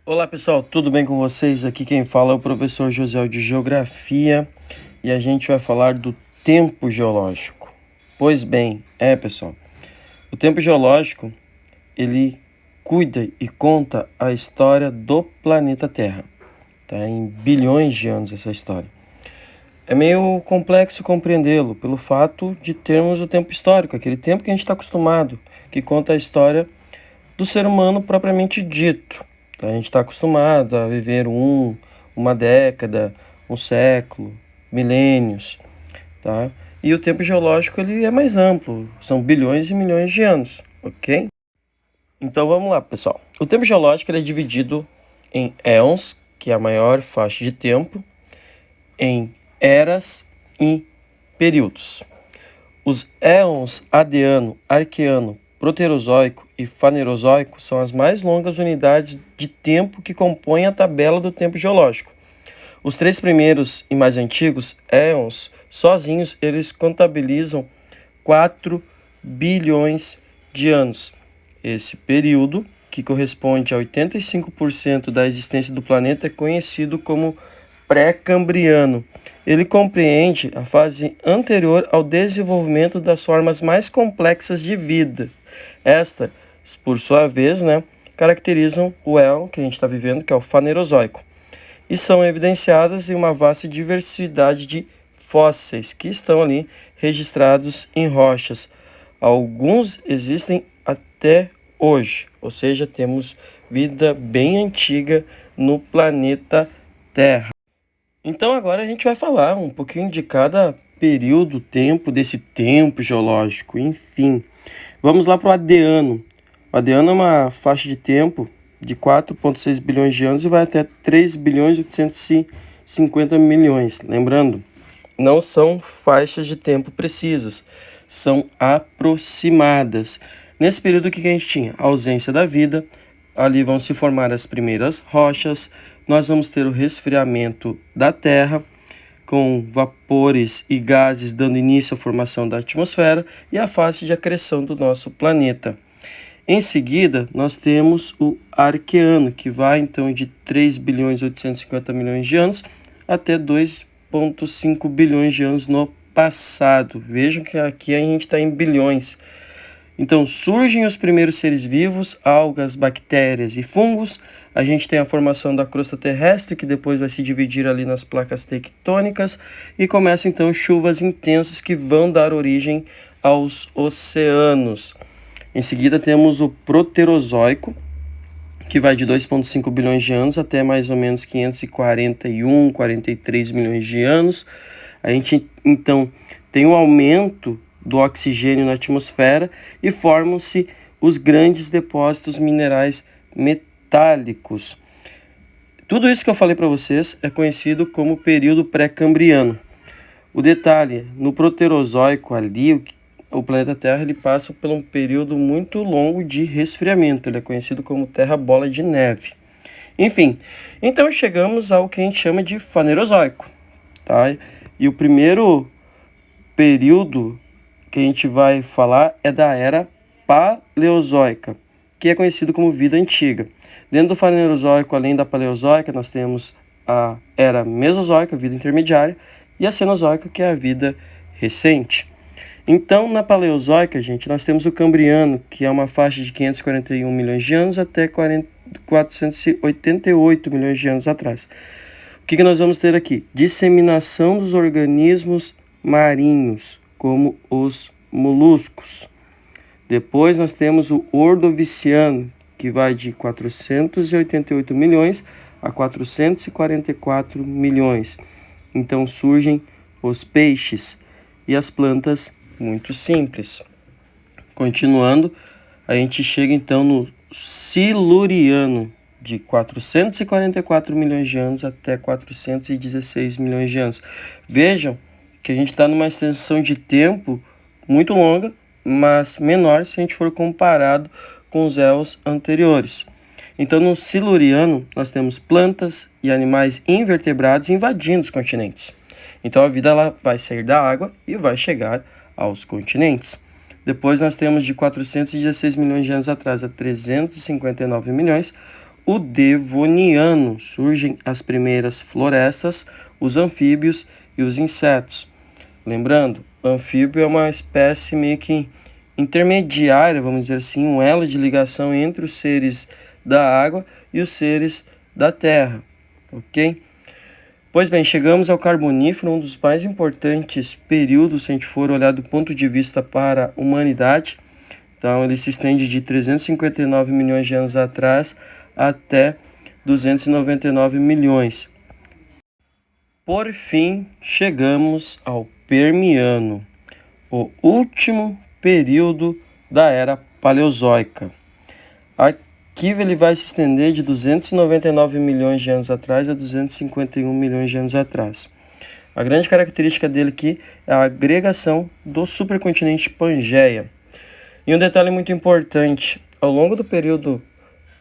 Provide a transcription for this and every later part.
Olá pessoal, tudo bem com vocês? Aqui quem fala é o professor José de Geografia e a gente vai falar do tempo geológico. Pois bem, pessoal, o tempo geológico ele cuida e conta a história do planeta Terra, tá? Em bilhões de anos essa história. É meio complexo compreendê-lo pelo fato de termos o tempo histórico, aquele tempo que a gente está acostumado, que conta a história do ser humano propriamente dito. A gente está acostumado a viver uma década, um século, milênios, tá? E o tempo geológico ele é mais amplo, são bilhões e milhões de anos, ok? Então vamos lá, pessoal. O tempo geológico ele é dividido em éons, que é a maior faixa de tempo, em eras e períodos. Os éons Adiano, Arqueano, Proterozoico e Fanerozoico são as mais longas unidades de tempo que compõem a tabela do tempo geológico. Os três primeiros e mais antigos éons, sozinhos, eles contabilizam 4 bilhões de anos. Esse período, que corresponde a 85% da existência do planeta, é conhecido como pré-cambriano. Ele compreende a fase anterior ao desenvolvimento das formas mais complexas de vida. Estas, por sua vez, caracterizam o éon que a gente está vivendo, que é o Fanerozoico, e são evidenciadas em uma vasta diversidade de fósseis que estão ali registrados em rochas. Alguns existem até hoje, ou seja, temos vida bem antiga no planeta Terra. Então agora a gente vai falar um pouquinho de cada período, tempo desse tempo geológico, enfim. Vamos lá para o Adiano. O Adiano é uma faixa de tempo de 4,6 bilhões de anos e vai até 3 bilhões e 850 milhões. Lembrando, não são faixas de tempo precisas, são aproximadas. Nesse período, o que a gente tinha? A ausência da vida, ali vão se formar as primeiras rochas, nós vamos ter o resfriamento da Terra, com vapores e gases dando início à formação da atmosfera e a fase de acreção do nosso planeta. Em seguida, nós temos o Arqueano, que vai então de 3 bilhões e 850 milhões de anos até 2,5 bilhões de anos no passado. Vejam que aqui a gente está em bilhões. Então, surgem os primeiros seres vivos, algas, bactérias e fungos. A gente tem a formação da crosta terrestre, que depois vai se dividir ali nas placas tectônicas. E começa, então, chuvas intensas que vão dar origem aos oceanos. Em seguida, temos o Proterozoico, que vai de 2,5 bilhões de anos até mais ou menos 541, 43 milhões de anos. A gente, então, tem um aumento do oxigênio na atmosfera e formam-se os grandes depósitos minerais metálicos. Tudo isso que eu falei para vocês é conhecido como período pré-cambriano. O detalhe, no Proterozoico ali, o planeta Terra ele passa por um período muito longo de resfriamento, ele é conhecido como Terra Bola de Neve. Enfim, então chegamos ao que a gente chama de Fanerozoico, tá? E o primeiro período que a gente vai falar é da Era Paleozoica, que é conhecido como Vida Antiga. Dentro do Fanerozoico, além da Paleozoica, nós temos a Era Mesozoica, Vida Intermediária, e a Cenozoica, que é a Vida Recente. Então, na Paleozoica, gente, nós temos o Cambriano, que é uma faixa de 541 milhões de anos até 488 milhões de anos atrás. O que nós vamos ter aqui? Disseminação dos organismos marinhos, como os moluscos. Depois nós temos o Ordoviciano, que vai de 488 milhões a 444 milhões. Então surgem os peixes e as plantas muito simples. Continuando, a gente chega então no Siluriano, de 444 milhões de anos até 416 milhões de anos. Vejam que a gente está numa extensão de tempo muito longa, mas menor se a gente for comparado com os éons anteriores. Então, no Siluriano, nós temos plantas e animais invertebrados invadindo os continentes. Então, a vida ela vai sair da água e vai chegar aos continentes. Depois, nós temos de 416 milhões de anos atrás a 359 milhões, o Devoniano. Surgem as primeiras florestas, os anfíbios e os insetos. Lembrando, anfíbio é uma espécie meio que intermediária, vamos dizer assim, um elo de ligação entre os seres da água e os seres da terra, ok? Pois bem, chegamos ao Carbonífero, um dos mais importantes períodos, se a gente for olhar do ponto de vista para a humanidade. Então, ele se estende de 359 milhões de anos atrás até 299 milhões. Por fim, chegamos ao Permiano, o último período da Era Paleozoica. Aqui ele vai se estender de 299 milhões de anos atrás a 251 milhões de anos atrás. A grande característica dele aqui é a agregação do supercontinente Pangeia. E um detalhe muito importante, ao longo do período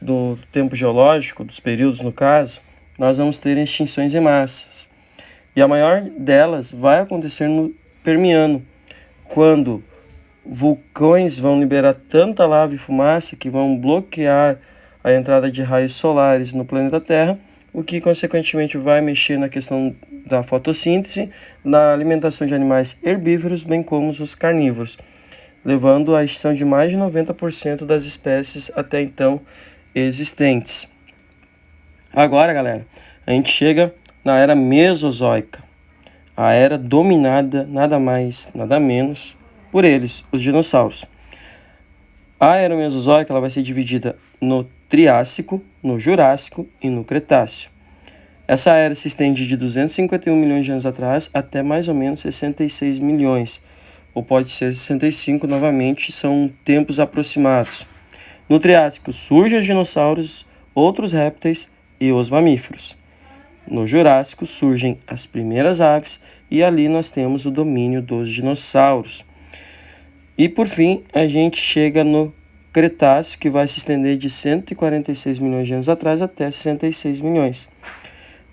do tempo geológico, dos períodos no caso, nós vamos ter extinções em massas. E a maior delas vai acontecer no Permiano, quando vulcões vão liberar tanta lava e fumaça que vão bloquear a entrada de raios solares no planeta Terra, o que consequentemente vai mexer na questão da fotossíntese, na alimentação de animais herbívoros, bem como os carnívoros, levando à extinção de mais de 90% das espécies até então existentes. Agora, galera, a gente chega na Era Mesozoica, a era dominada nada mais, nada menos por eles, os dinossauros. A Era Mesozoica ela vai ser dividida no Triássico, no Jurássico e no Cretáceo. Essa era se estende de 251 milhões de anos atrás até mais ou menos 66 milhões, ou pode ser 65 novamente, são tempos aproximados. No Triássico surgem os dinossauros, outros répteis e os mamíferos. No Jurássico surgem as primeiras aves e ali nós temos o domínio dos dinossauros. E por fim, a gente chega no Cretáceo, que vai se estender de 146 milhões de anos atrás até 66 milhões.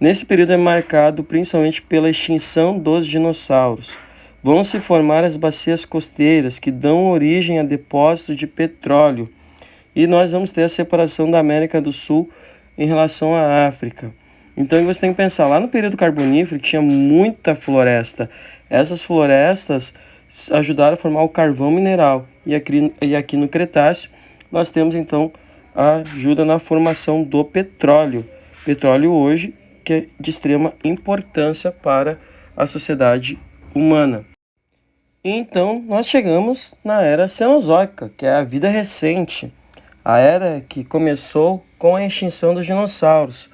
Nesse período é marcado principalmente pela extinção dos dinossauros. Vão se formar as bacias costeiras, que dão origem a depósitos de petróleo. E nós vamos ter a separação da América do Sul em relação à África. Então você tem que pensar, lá no período carbonífero tinha muita floresta. Essas florestas ajudaram a formar o carvão mineral. E aqui no Cretáceo nós temos então a ajuda na formação do petróleo. Petróleo hoje que é de extrema importância para a sociedade humana. Então nós chegamos na Era Cenozoica, que é a vida recente. A era que começou com a extinção dos dinossauros.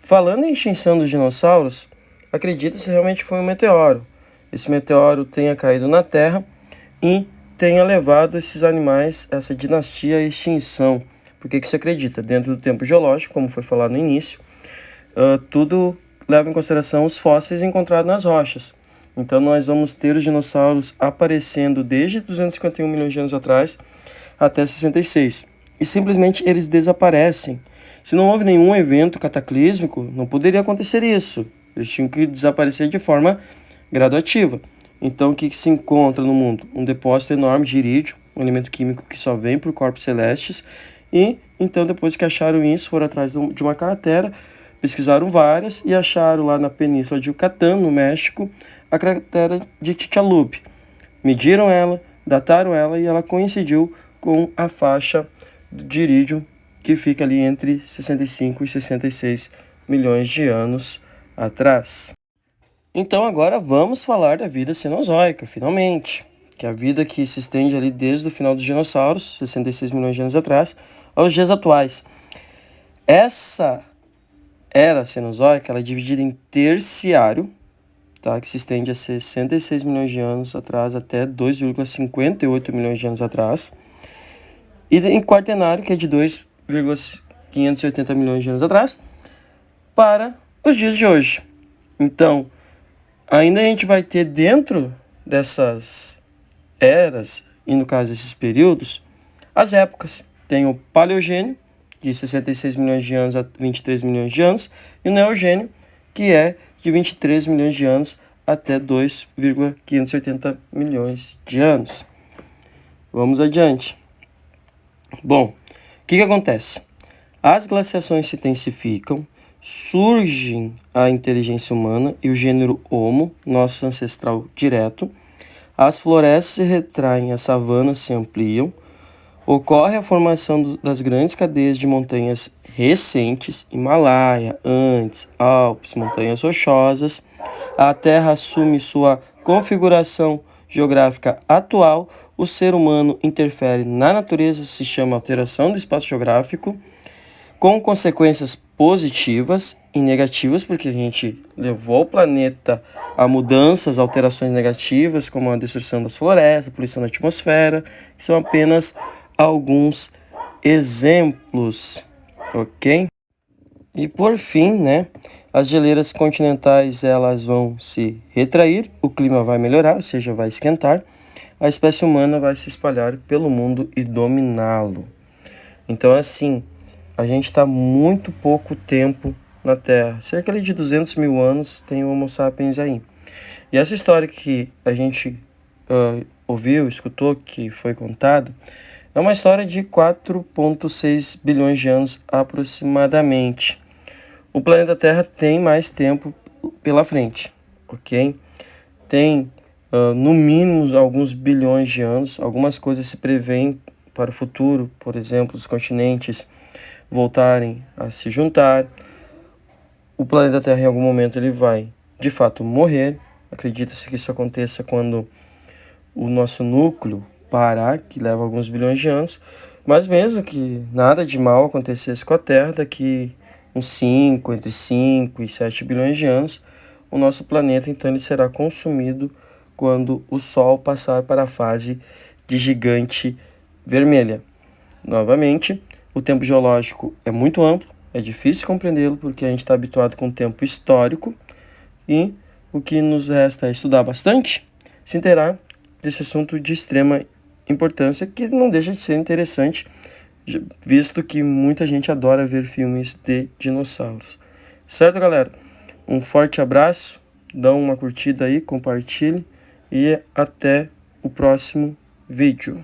Falando em extinção dos dinossauros, acredita-se realmente foi um meteoro. Esse meteoro tenha caído na Terra e tenha levado esses animais, essa dinastia à extinção. Por que se acredita? Dentro do tempo geológico, como foi falado no início, tudo leva em consideração os fósseis encontrados nas rochas. Então nós vamos ter os dinossauros aparecendo desde 251 milhões de anos atrás até 66. E simplesmente eles desaparecem. Se não houve nenhum evento cataclísmico, não poderia acontecer isso. Eles tinham que desaparecer de forma gradativa. Então, o que se encontra no mundo? Um depósito enorme de irídio, um elemento químico que só vem por corpos celestes. E, então, depois que acharam isso, foram atrás de uma cratera, pesquisaram várias e acharam lá na península de Yucatán, no México, a cratera de Chicxulub. Mediram ela, dataram ela e ela coincidiu com a faixa de irídio que fica ali entre 65 e 66 milhões de anos atrás. Então agora vamos falar da vida cenozoica, finalmente, que é a vida que se estende ali desde o final dos dinossauros, 66 milhões de anos atrás, aos dias atuais. Essa era cenozoica, ela é dividida em terciário, tá, que se estende a 66 milhões de anos atrás até 2,58 milhões de anos atrás, e em quaternário, que é de 2,580 milhões de anos atrás, para os dias de hoje. Então, ainda a gente vai ter dentro dessas eras, e no caso desses períodos, as épocas. Tem o Paleogênio, de 66 milhões de anos a 23 milhões de anos, e o Neogênio, que é de 23 milhões de anos até 2,580 milhões de anos. Vamos adiante. Bom, o que acontece? As glaciações se intensificam, surge a inteligência humana e o gênero Homo, nosso ancestral direto. As florestas se retraem, as savanas se ampliam. Ocorre a formação das grandes cadeias de montanhas recentes, Himalaia, Andes, Alpes, montanhas rochosas. A Terra assume sua configuração geográfica atual. O ser humano interfere na natureza, se chama alteração do espaço geográfico, com consequências positivas e negativas, porque a gente levou o planeta a mudanças, alterações negativas, como a destruição das florestas, a poluição da atmosfera, que são apenas alguns exemplos, ok? E por fim, né, as geleiras continentais elas vão se retrair, o clima vai melhorar, ou seja, vai esquentar, a espécie humana vai se espalhar pelo mundo e dominá-lo. Então, assim, a gente está muito pouco tempo na Terra, cerca de 200 mil anos tem o Homo sapiens aí. E essa história que a gente ouviu, escutou, que foi contada, é uma história de 4,6 bilhões de anos aproximadamente. O planeta Terra tem mais tempo pela frente, ok? Tem, no mínimo, alguns bilhões de anos. Algumas coisas se prevêem para o futuro, por exemplo, os continentes voltarem a se juntar. O planeta Terra, em algum momento, ele vai, de fato, morrer. Acredita-se que isso aconteça quando o nosso núcleo parar, que leva alguns bilhões de anos, mas mesmo que nada de mal acontecesse com a Terra, daqui uns entre 5 e 7 bilhões de anos, o nosso planeta então ele será consumido quando o Sol passar para a fase de gigante vermelha. Novamente, o tempo geológico é muito amplo, é difícil compreendê-lo porque a gente está habituado com o tempo histórico e o que nos resta é estudar bastante, se inteirar desse assunto de extrema importância que não deixa de ser interessante, visto que muita gente adora ver filmes de dinossauros. Certo, galera? Um forte abraço, dá uma curtida aí, compartilhe e até o próximo vídeo.